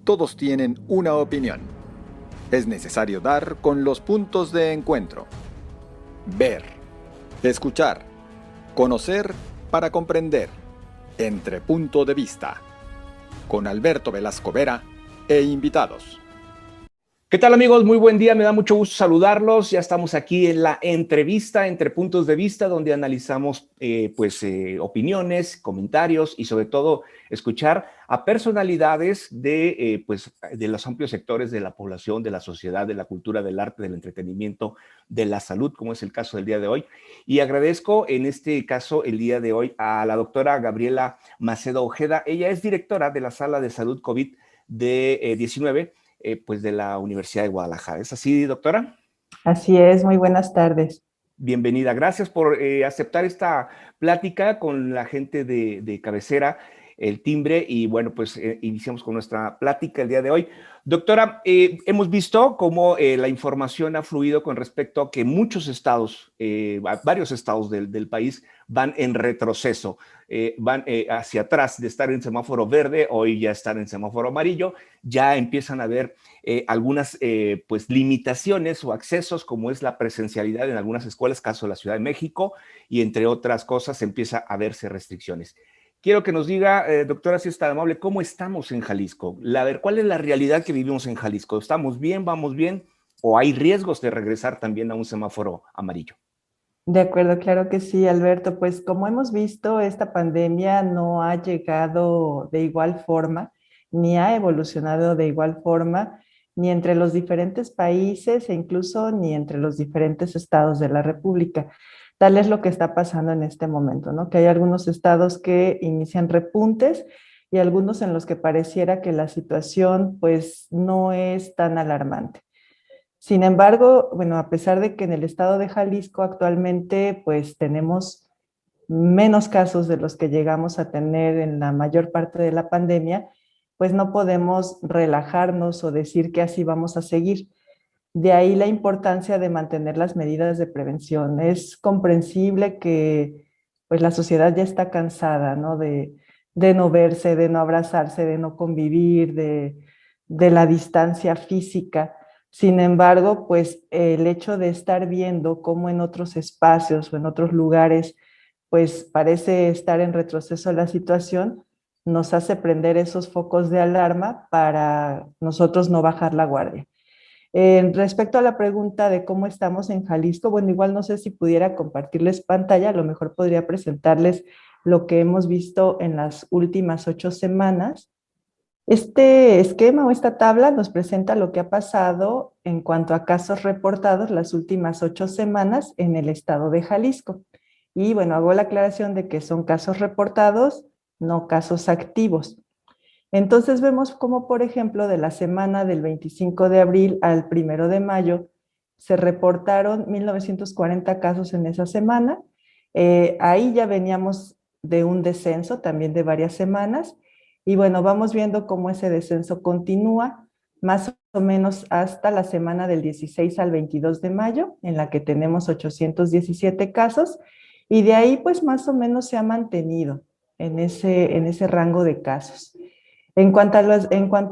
todos tienen una opinión. Es necesario dar con los puntos de encuentro. Ver, escuchar, conocer para comprender. Entre punto de vista. Con Alberto Velasco Vera e invitados. ¿Qué tal, amigos? Muy buen día, me da mucho gusto saludarlos. Ya estamos aquí en la entrevista entre puntos de vista, donde analizamos opiniones, comentarios y sobre todo escuchar a personalidades de los amplios sectores de la población, de la sociedad, de la cultura, del arte, del entretenimiento, de la salud, como es el caso del día de hoy. Y agradezco en este caso el día de hoy a la doctora Gabriela Macedo Ojeda. Ella es directora de la Sala de Salud COVID-19 de la Universidad de Guadalajara. ¿Es así, doctora? Así es, muy buenas tardes. Bienvenida, gracias por aceptar esta plática con la gente de cabecera, el timbre, y bueno, pues iniciamos con nuestra plática el día de hoy. Doctora, hemos visto cómo la información ha fluido con respecto a que muchos estados, varios estados del país van en retroceso, van hacia atrás de estar en semáforo verde, hoy ya están en semáforo amarillo, ya empiezan a haber algunas limitaciones o accesos, como es la presencialidad en algunas escuelas, caso de la Ciudad de México, y entre otras cosas empieza a verse restricciones. Quiero que nos diga, doctora, si es tan amable, ¿cómo estamos en Jalisco? ¿Cuál es la realidad que vivimos en Jalisco? ¿Estamos bien, vamos bien, o hay riesgos de regresar también a un semáforo amarillo? De acuerdo, claro que sí, Alberto. Pues como hemos visto, esta pandemia no ha llegado de igual forma, ni ha evolucionado de igual forma, ni entre los diferentes países e incluso ni entre los diferentes estados de la República. Tal es lo que está pasando en este momento, ¿no? Que hay algunos estados que inician repuntes y algunos en los que pareciera que la situación pues no es tan alarmante. Sin embargo, bueno, a pesar de que en el estado de Jalisco actualmente pues tenemos menos casos de los que llegamos a tener en la mayor parte de la pandemia, pues no podemos relajarnos o decir que así vamos a seguir. De ahí la importancia de mantener las medidas de prevención. Es comprensible que pues la sociedad ya está cansada, ¿no? De no verse, de no abrazarse, de no convivir, de la distancia física. Sin embargo, pues el hecho de estar viendo cómo en otros espacios o en otros lugares, pues parece estar en retroceso la situación, nos hace prender esos focos de alarma para nosotros no bajar la guardia. Respecto a la pregunta de cómo estamos en Jalisco, bueno, igual no sé si pudiera compartirles pantalla, a lo mejor podría presentarles lo que hemos visto en las últimas 8 semanas. Este esquema o esta tabla nos presenta lo que ha pasado en cuanto a casos reportados las últimas 8 semanas en el estado de Jalisco. Y bueno, hago la aclaración de que son casos reportados, no casos activos. Entonces vemos como, por ejemplo, de la semana del 25 de abril al 1 de mayo, se reportaron 1940 casos en esa semana. Ahí ya veníamos de un descenso también de varias semanas. Y bueno, vamos viendo cómo ese descenso continúa, más o menos hasta la semana del 16 al 22 de mayo, en la que tenemos 817 casos. Y de ahí, pues más o menos se ha mantenido en ese rango de casos. En cuanto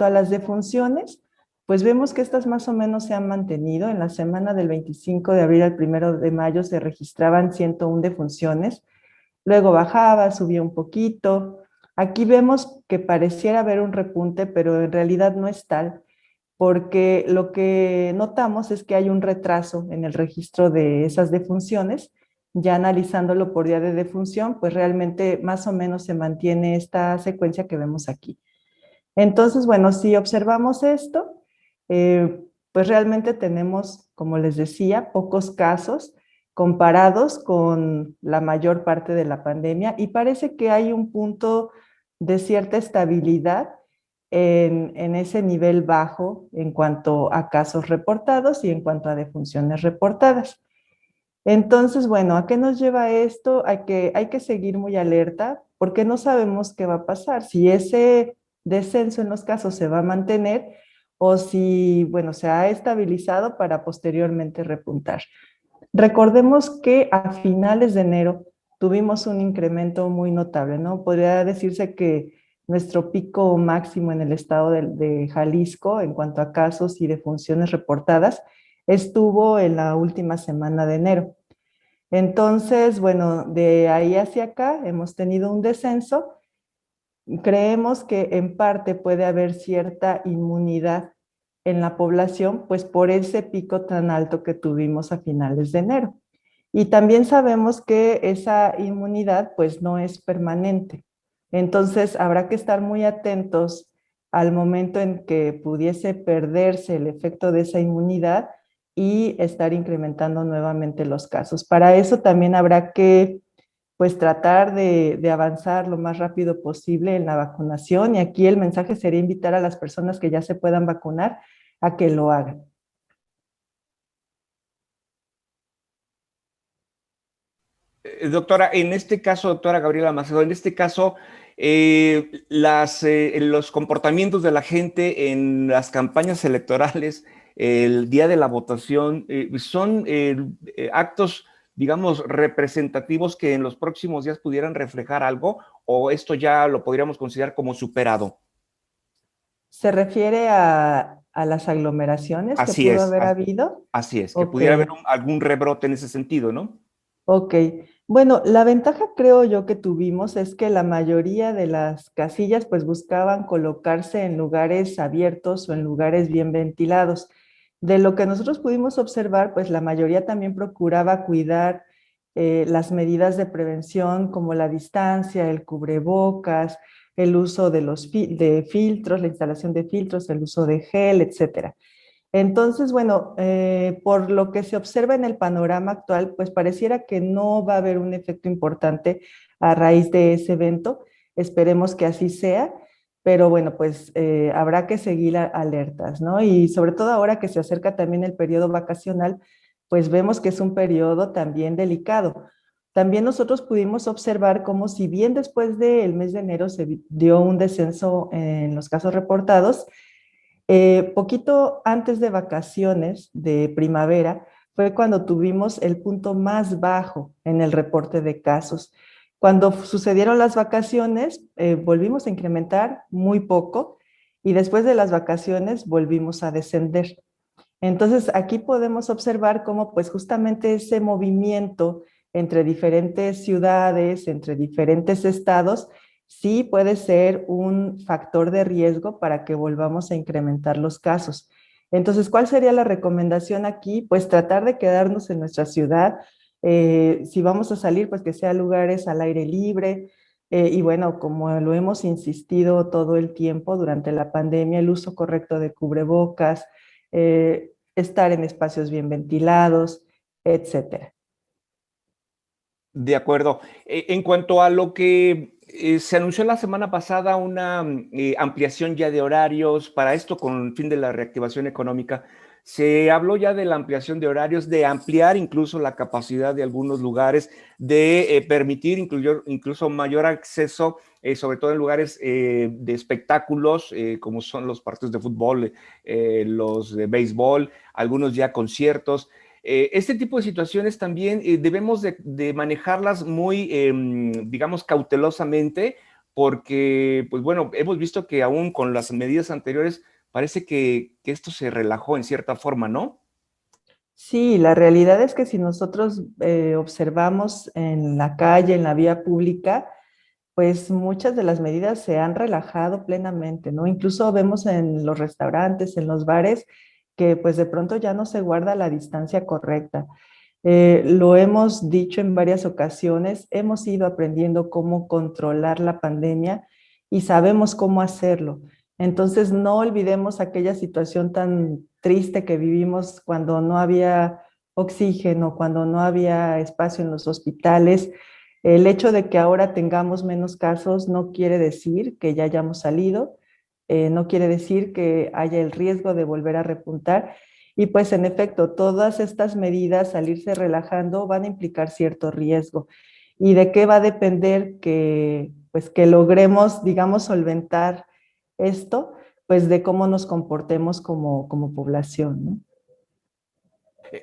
a las defunciones, pues vemos que estas más o menos se han mantenido. En la semana del 25 de abril al 1 de mayo se registraban 101 defunciones, luego bajaba, subía un poquito. Aquí vemos que pareciera haber un repunte, pero en realidad no es tal, porque lo que notamos es que hay un retraso en el registro de esas defunciones. Ya analizándolo por día de defunción, pues realmente más o menos se mantiene esta secuencia que vemos aquí. Entonces, bueno, si observamos esto, pues realmente tenemos, como les decía, pocos casos comparados con la mayor parte de la pandemia y parece que hay un punto de cierta estabilidad en ese nivel bajo en cuanto a casos reportados y en cuanto a defunciones reportadas. Entonces, bueno, ¿a qué nos lleva esto? Hay que seguir muy alerta porque no sabemos qué va a pasar, si ese descenso en los casos se va a mantener o si, bueno, se ha estabilizado para posteriormente repuntar. Recordemos que a finales de enero tuvimos un incremento muy notable, ¿no? Podría decirse que nuestro pico máximo en el estado de Jalisco en cuanto a casos y defunciones reportadas estuvo en la última semana de enero. Entonces, bueno, de ahí hacia acá hemos tenido un descenso. Creemos que en parte puede haber cierta inmunidad en la población, pues por ese pico tan alto que tuvimos a finales de enero. Y también sabemos que esa inmunidad pues no es permanente. Entonces habrá que estar muy atentos al momento en que pudiese perderse el efecto de esa inmunidad y estar incrementando nuevamente los casos. Para eso también habrá que pues tratar de avanzar lo más rápido posible en la vacunación, y aquí el mensaje sería invitar a las personas que ya se puedan vacunar a que lo hagan. Doctora, en este caso, doctora Gabriela Macedo, en este caso, los comportamientos de la gente en las campañas electorales, el día de la votación, son actos, digamos, representativos que en los próximos días pudieran reflejar algo, o esto ya lo podríamos considerar como superado. ¿Se refiere a las aglomeraciones que Así pudo es, haber habido? así es, que Ok. pudiera haber algún rebrote en ese sentido, ¿no? Ok, bueno, la ventaja creo yo que tuvimos es que la mayoría de las casillas pues buscaban colocarse en lugares abiertos o en lugares bien ventilados. De lo que nosotros pudimos observar, pues la mayoría también procuraba cuidar las medidas de prevención como la distancia, el cubrebocas, el uso de de filtros, la instalación de filtros, el uso de gel, etcétera. Entonces, bueno, por lo que se observa en el panorama actual, pues pareciera que no va a haber un efecto importante a raíz de ese evento. Esperemos que así sea, pero bueno, pues habrá que seguir alertas, ¿no? Y sobre todo ahora que se acerca también el periodo vacacional, pues vemos que es un periodo también delicado. También nosotros pudimos observar cómo si bien después del mes de enero se dio un descenso en los casos reportados, poquito antes de vacaciones de primavera fue cuando tuvimos el punto más bajo en el reporte de casos. Cuando sucedieron las vacaciones, volvimos a incrementar muy poco y después de las vacaciones volvimos a descender. Entonces, aquí podemos observar cómo pues justamente ese movimiento entre diferentes ciudades, entre diferentes estados, sí puede ser un factor de riesgo para que volvamos a incrementar los casos. Entonces, ¿cuál sería la recomendación aquí? Pues tratar de quedarnos en nuestra ciudad. Si vamos a salir, pues que sea lugares al aire libre. Y bueno, como lo hemos insistido todo el tiempo durante la pandemia, el uso correcto de cubrebocas, estar en espacios bien ventilados, etcétera. De acuerdo. En cuanto a lo que se anunció la semana pasada, una ampliación ya de horarios para esto con el fin de la reactivación económica, se habló ya de la ampliación de horarios, de ampliar incluso la capacidad de algunos lugares, de permitir incluso mayor acceso, sobre todo en lugares de espectáculos, como son los partidos de fútbol, los de béisbol, algunos ya conciertos. Este tipo de situaciones también debemos de manejarlas muy, digamos, cautelosamente, porque, pues bueno, hemos visto que aún con las medidas anteriores parece que esto se relajó en cierta forma, ¿no? Sí, la realidad es que si nosotros observamos en la calle, en la vía pública, pues muchas de las medidas se han relajado plenamente, ¿no? Incluso vemos en los restaurantes, en los bares, que pues de pronto ya no se guarda la distancia correcta. Lo hemos dicho en varias ocasiones, hemos ido aprendiendo cómo controlar la pandemia y sabemos cómo hacerlo. Entonces, no olvidemos aquella situación tan triste que vivimos cuando no había oxígeno, cuando no había espacio en los hospitales. El hecho de que ahora tengamos menos casos no quiere decir que ya hayamos salido, no quiere decir que haya el riesgo de volver a repuntar. Y pues en efecto, todas estas medidas, salirse relajando, van a implicar cierto riesgo. ¿Y de qué va a depender que, pues, que logremos, digamos, solventar esto? Pues de cómo nos comportemos como población, ¿no?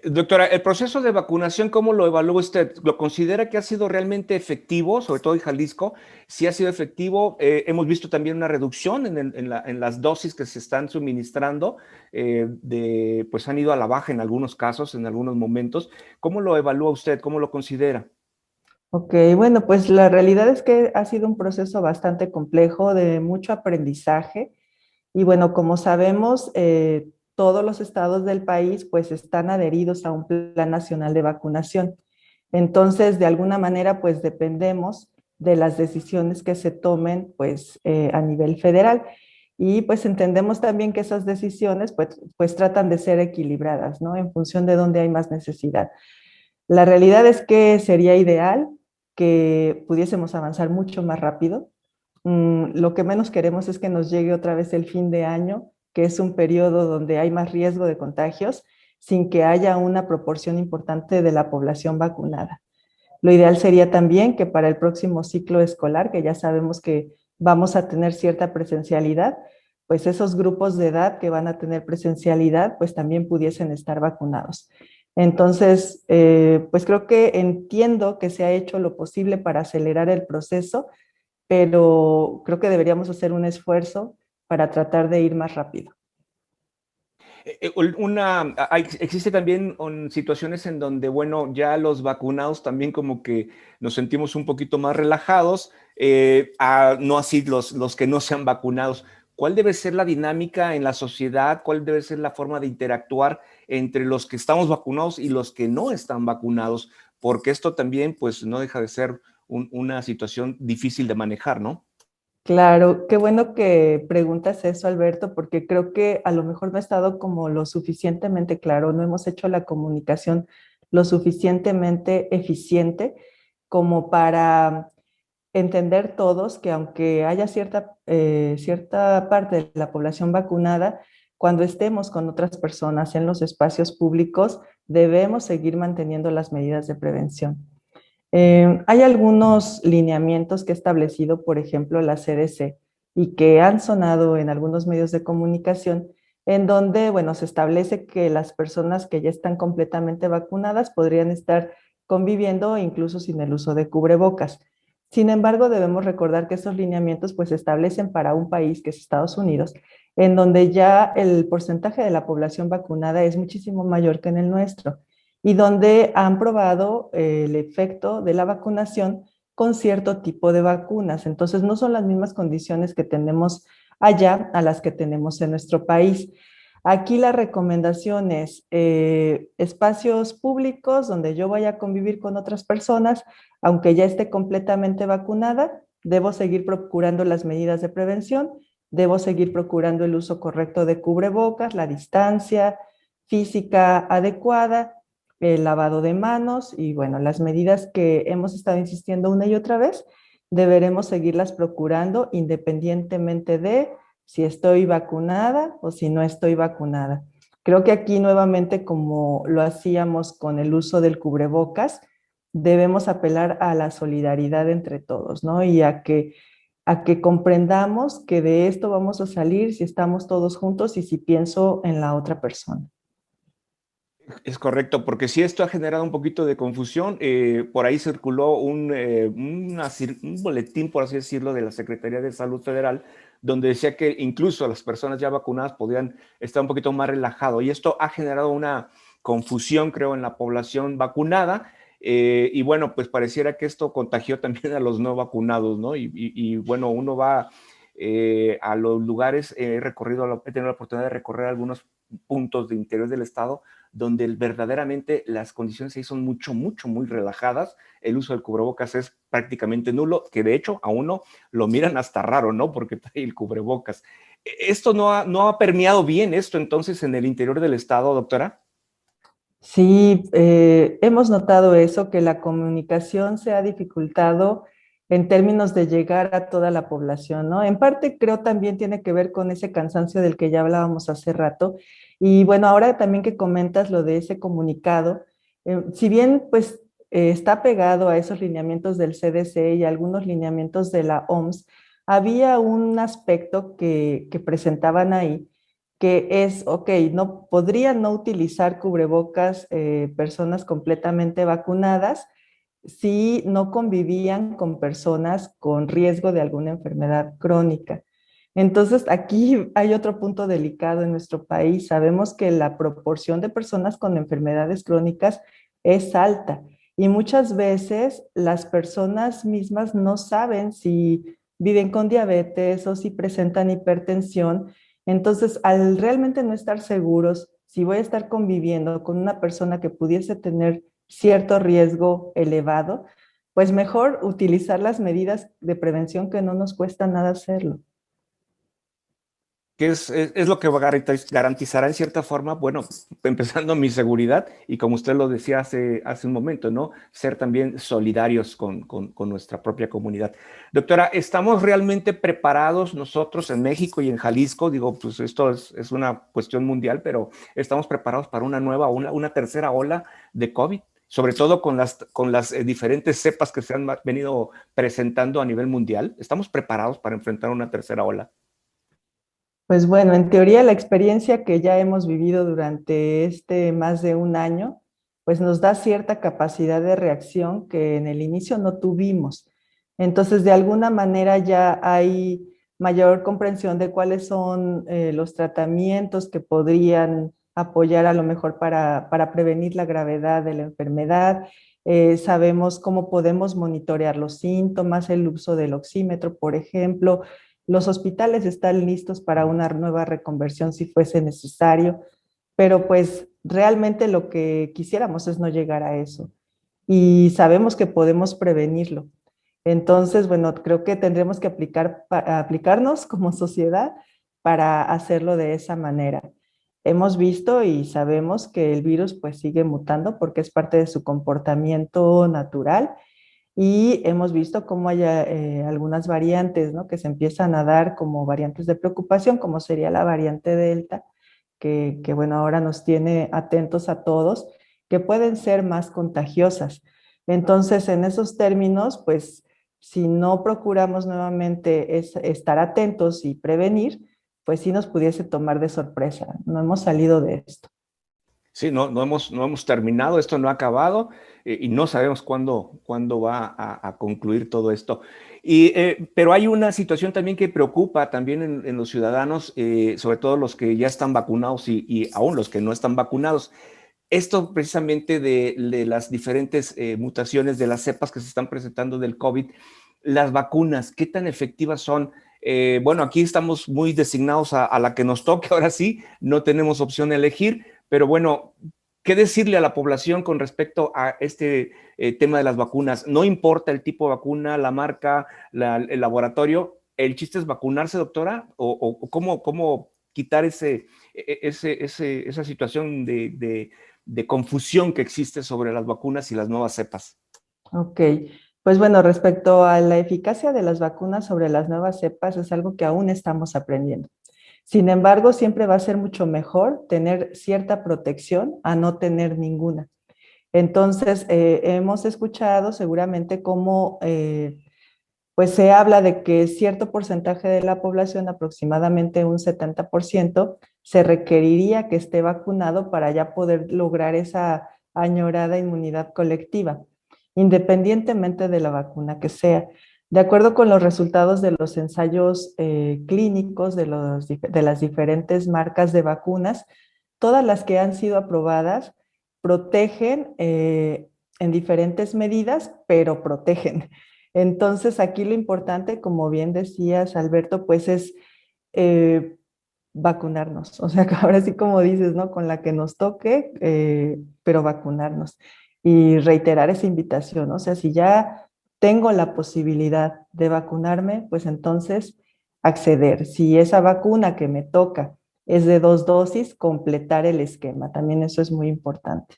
Doctora, el proceso de vacunación, ¿cómo lo evalúa usted? ¿Lo considera que ha sido realmente efectivo, sobre todo en Jalisco? Sí ha sido efectivo. Hemos visto también una reducción en las dosis que se están suministrando, pues han ido a la baja en algunos casos, en algunos momentos. ¿Cómo lo evalúa usted? ¿Cómo lo considera? Ok, bueno, pues la realidad es que ha sido un proceso bastante complejo, de mucho aprendizaje. Y bueno, como sabemos, todos los estados del país pues están adheridos a un plan nacional de vacunación. Entonces, de alguna manera, pues dependemos de las decisiones que se tomen pues a nivel federal. Y pues entendemos también que esas decisiones pues tratan de ser equilibradas, ¿no? En función de dónde hay más necesidad. La realidad es que sería ideal que pudiésemos avanzar mucho más rápido. Lo que menos queremos es que nos llegue otra vez el fin de año, que es un periodo donde hay más riesgo de contagios, sin que haya una proporción importante de la población vacunada. Lo ideal sería también que para el próximo ciclo escolar, que ya sabemos que vamos a tener cierta presencialidad, pues esos grupos de edad que van a tener presencialidad, pues también pudiesen estar vacunados. Entonces, pues creo que entiendo que se ha hecho lo posible para acelerar el proceso, pero creo que deberíamos hacer un esfuerzo para tratar de ir más rápido. Existe también situaciones en donde, bueno, ya los vacunados también como que nos sentimos un poquito más relajados, no así los que no sean vacunados. ¿Cuál debe ser la dinámica en la sociedad? ¿Cuál debe ser la forma de interactuar entre los que estamos vacunados y los que no están vacunados? Porque esto también, pues, no deja de ser una situación difícil de manejar, ¿no? Claro, qué bueno que preguntas eso, Alberto, porque creo que a lo mejor no ha estado como lo suficientemente claro, no hemos hecho la comunicación lo suficientemente eficiente como para entender todos que aunque haya cierta parte de la población vacunada, cuando estemos con otras personas en los espacios públicos, debemos seguir manteniendo las medidas de prevención. Hay algunos lineamientos que ha establecido, por ejemplo, la CDC y que han sonado en algunos medios de comunicación, en donde, bueno, se establece que las personas que ya están completamente vacunadas podrían estar conviviendo incluso sin el uso de cubrebocas. Sin embargo, debemos recordar que esos lineamientos pues se establecen para un país que es Estados Unidos, en donde ya el porcentaje de la población vacunada es muchísimo mayor que en el nuestro y donde han probado el efecto de la vacunación con cierto tipo de vacunas. Entonces, no son las mismas condiciones que tenemos allá a las que tenemos en nuestro país. Aquí la recomendación es espacios públicos donde yo vaya a convivir con otras personas, aunque ya esté completamente vacunada, debo seguir procurando las medidas de prevención, debo seguir procurando el uso correcto de cubrebocas, la distancia física adecuada, el lavado de manos y bueno, las medidas que hemos estado insistiendo una y otra vez, deberemos seguirlas procurando independientemente de si estoy vacunada o si no estoy vacunada. Creo que aquí nuevamente, como lo hacíamos con el uso del cubrebocas, debemos apelar a la solidaridad entre todos, ¿no? Y a que comprendamos que de esto vamos a salir si estamos todos juntos y si pienso en la otra persona. Es correcto, porque sí esto ha generado un poquito de confusión. Por ahí circuló un boletín, por así decirlo, de la Secretaría de Salud Federal, donde decía que incluso las personas ya vacunadas podían estar un poquito más relajados. Y esto ha generado una confusión, creo, en la población vacunada. Y bueno, pues pareciera que esto contagió también a los no vacunados, ¿no? Bueno, uno va a los lugares, he tenido la oportunidad de recorrer algunos puntos de interior del estado donde verdaderamente las condiciones ahí son muy relajadas. El uso del cubrebocas es prácticamente nulo, que de hecho a uno lo miran hasta raro, ¿no? Porque trae el cubrebocas. ¿Esto no ha permeado bien esto entonces en el interior del estado, doctora? Sí, hemos notado eso, que la comunicación se ha dificultado en términos de llegar a toda la población, ¿no? En parte creo también tiene que ver con ese cansancio del que ya hablábamos hace rato. Y bueno, ahora también que comentas lo de ese comunicado, si bien pues está pegado a esos lineamientos del CDC y algunos lineamientos de la OMS, había un aspecto que presentaban ahí que es, ok, no podrían no utilizar cubrebocas personas completamente vacunadas si no convivían con personas con riesgo de alguna enfermedad crónica. Entonces, aquí hay otro punto delicado en nuestro país. Sabemos que la proporción de personas con enfermedades crónicas es alta y muchas veces las personas mismas no saben si viven con diabetes o si presentan hipertensión. Entonces, al realmente no estar seguros si voy a estar conviviendo con una persona que pudiese tener cierto riesgo elevado, pues mejor utilizar las medidas de prevención que no nos cuesta nada hacerlo. ¿Qué es lo que garantizará en cierta forma, bueno, empezando mi seguridad y como usted lo decía hace un momento, ¿no? Ser también solidarios con nuestra propia comunidad. Doctora, ¿estamos realmente preparados nosotros en México y en Jalisco? Digo, pues esto es una cuestión mundial, pero ¿estamos preparados para una nueva, una tercera ola de COVID? Sobre todo con las diferentes cepas que se han venido presentando a nivel mundial. ¿Estamos preparados para enfrentar una tercera ola? Pues bueno, en teoría la experiencia que ya hemos vivido durante este más de un año, pues nos da cierta capacidad de reacción que en el inicio no tuvimos. Entonces, de alguna manera ya hay mayor comprensión de cuáles son los tratamientos que podrían apoyar a lo mejor para prevenir la gravedad de la enfermedad. Sabemos cómo podemos monitorear los síntomas, el uso del oxímetro, por ejemplo. Los hospitales están listos para una nueva reconversión si fuese necesario, pero pues realmente lo que quisiéramos es no llegar a eso. Y sabemos que podemos prevenirlo. Entonces, bueno, creo que tendremos que aplicarnos como sociedad para hacerlo de esa manera. Hemos visto y sabemos que el virus pues sigue mutando porque es parte de su comportamiento natural y hemos visto cómo hay algunas variantes, ¿no? Que se empiezan a dar como variantes de preocupación, como sería la variante Delta, que bueno, ahora nos tiene atentos a todos, que pueden ser más contagiosas. Entonces, en esos términos, pues, si no procuramos nuevamente estar atentos y prevenir, pues sí nos pudiese tomar de sorpresa. No hemos salido de esto. Sí, no hemos terminado, esto no ha acabado y no sabemos cuándo va a concluir todo esto. Pero hay una situación también que preocupa también en los ciudadanos, sobre todo los que ya están vacunados y aún los que no están vacunados. Esto precisamente de las diferentes mutaciones de las cepas que se están presentando del COVID, las vacunas, ¿qué tan efectivas son? Bueno, aquí estamos muy designados a la que nos toque, ahora sí, no tenemos opción de elegir, pero bueno, ¿qué decirle a la población con respecto a este tema de las vacunas? No importa el tipo de vacuna, la marca, el laboratorio, ¿el chiste es vacunarse, doctora? ¿O cómo quitar esa situación de confusión que existe sobre las vacunas y las nuevas cepas? Ok, pues bueno, respecto a la eficacia de las vacunas sobre las nuevas cepas, es algo que aún estamos aprendiendo. Sin embargo, siempre va a ser mucho mejor tener cierta protección a no tener ninguna. Entonces, hemos escuchado seguramente cómo pues se habla de que cierto porcentaje de la población, aproximadamente un 70%, se requeriría que esté vacunado para ya poder lograr esa añorada inmunidad colectiva, independientemente de la vacuna que sea. De acuerdo con los resultados de los ensayos clínicos de las diferentes marcas de vacunas, todas las que han sido aprobadas protegen en diferentes medidas, pero protegen. Entonces, aquí lo importante, como bien decías, Alberto, pues es eh, vacunarnos. O sea, que ahora sí como dices, ¿no? Con la que nos toque, pero vacunarnos. Y reiterar esa invitación, ¿no? O sea, si ya tengo la posibilidad de vacunarme, pues entonces acceder. Si esa vacuna que me toca es de 2 dosis, completar el esquema. También eso es muy importante.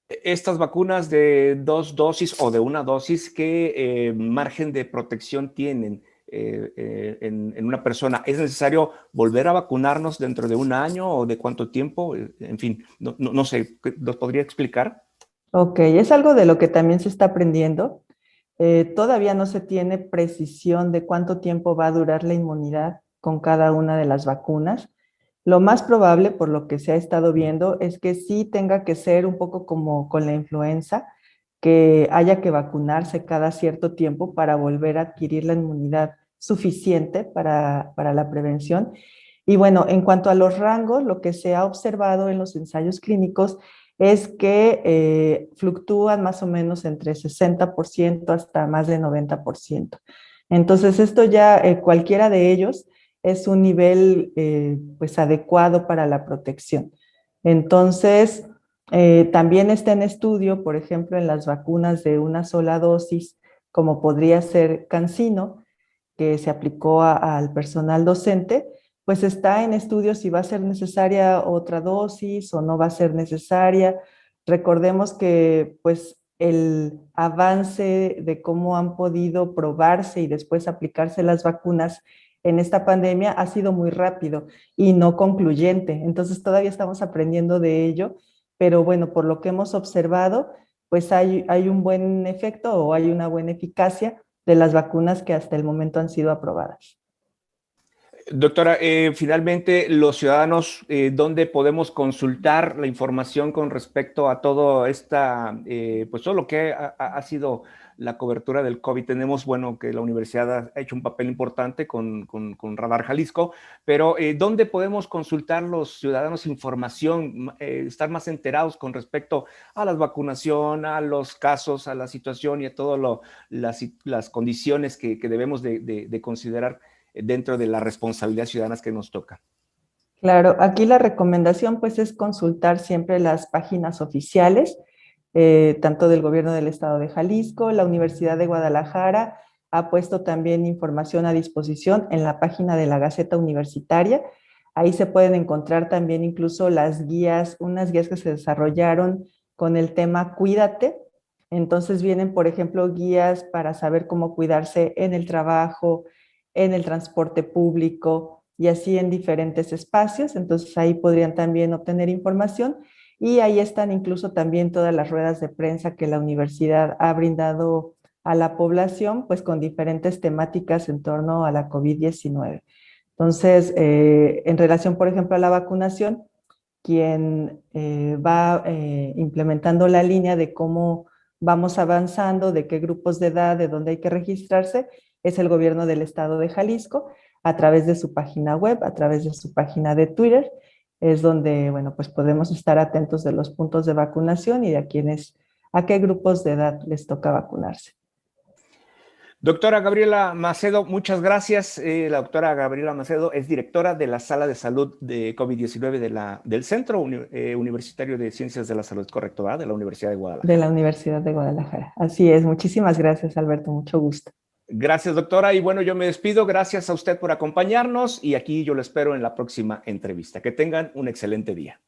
Estas vacunas de 2 dosis o de una dosis, ¿qué margen de protección tienen en una persona? ¿Es necesario volver a vacunarnos dentro de un año o de cuánto tiempo? En fin, no sé, ¿nos podría explicar? Ok, es algo de lo que también se está aprendiendo. Todavía no se tiene precisión de cuánto tiempo va a durar la inmunidad con cada una de las vacunas. Lo más probable, por lo que se ha estado viendo, es que sí tenga que ser un poco como con la influenza, que haya que vacunarse cada cierto tiempo para volver a adquirir la inmunidad suficiente para la prevención. Y bueno, en cuanto a los rangos, lo que se ha observado en los ensayos clínicos es que fluctúan más o menos entre 60% hasta más de 90%. Entonces, esto ya, cualquiera de ellos, es un nivel pues adecuado para la protección. Entonces, también está en estudio, por ejemplo, en las vacunas de una sola dosis, como podría ser CanSino, que se aplicó al personal docente, pues está en estudio si va a ser necesaria otra dosis o no va a ser necesaria. Recordemos que pues el avance de cómo han podido probarse y después aplicarse las vacunas en esta pandemia ha sido muy rápido y no concluyente. Entonces todavía estamos aprendiendo de ello, pero bueno, por lo que hemos observado, pues hay un buen efecto o hay una buena eficacia de las vacunas que hasta el momento han sido aprobadas. Doctora, finalmente, los ciudadanos, ¿dónde podemos consultar la información con respecto a todo esta, pues todo lo que ha sido la cobertura del COVID? Tenemos, bueno, que la universidad ha hecho un papel importante con Radar Jalisco, pero ¿dónde podemos consultar los ciudadanos información, estar más enterados con respecto a la vacunación, a los casos, a la situación y a todas las condiciones que debemos de considerar dentro de la responsabilidad ciudadana que nos toca? Claro, aquí la recomendación pues es consultar siempre las páginas oficiales, tanto del gobierno del estado de Jalisco, la Universidad de Guadalajara ha puesto también información a disposición en la página de la Gaceta Universitaria. Ahí se pueden encontrar también incluso las guías, unas guías que se desarrollaron con el tema Cuídate. Entonces vienen, por ejemplo, guías para saber cómo cuidarse en el trabajo, en el transporte público y así en diferentes espacios. Entonces ahí podrían también obtener información y ahí están incluso también todas las ruedas de prensa que la universidad ha brindado a la población, pues con diferentes temáticas en torno a la COVID-19. Entonces, en relación, por ejemplo, a la vacunación, quien va implementando la línea de cómo vamos avanzando, de qué grupos de edad, de dónde hay que registrarse, es el gobierno del estado de Jalisco, a través de su página web, a través de su página de Twitter, es donde, bueno, pues podemos estar atentos de los puntos de vacunación y de a qué grupos de edad les toca vacunarse. Doctora Gabriela Macedo, muchas gracias. La doctora Gabriela Macedo es directora de la Sala de Salud de COVID-19 del Centro Universitario de Ciencias de la Salud, correcto, ¿verdad? De la Universidad de Guadalajara. De la Universidad de Guadalajara. Así es. Muchísimas gracias, Alberto. Mucho gusto. Gracias, doctora. Y bueno, yo me despido. Gracias a usted por acompañarnos y aquí yo lo espero en la próxima entrevista. Que tengan un excelente día.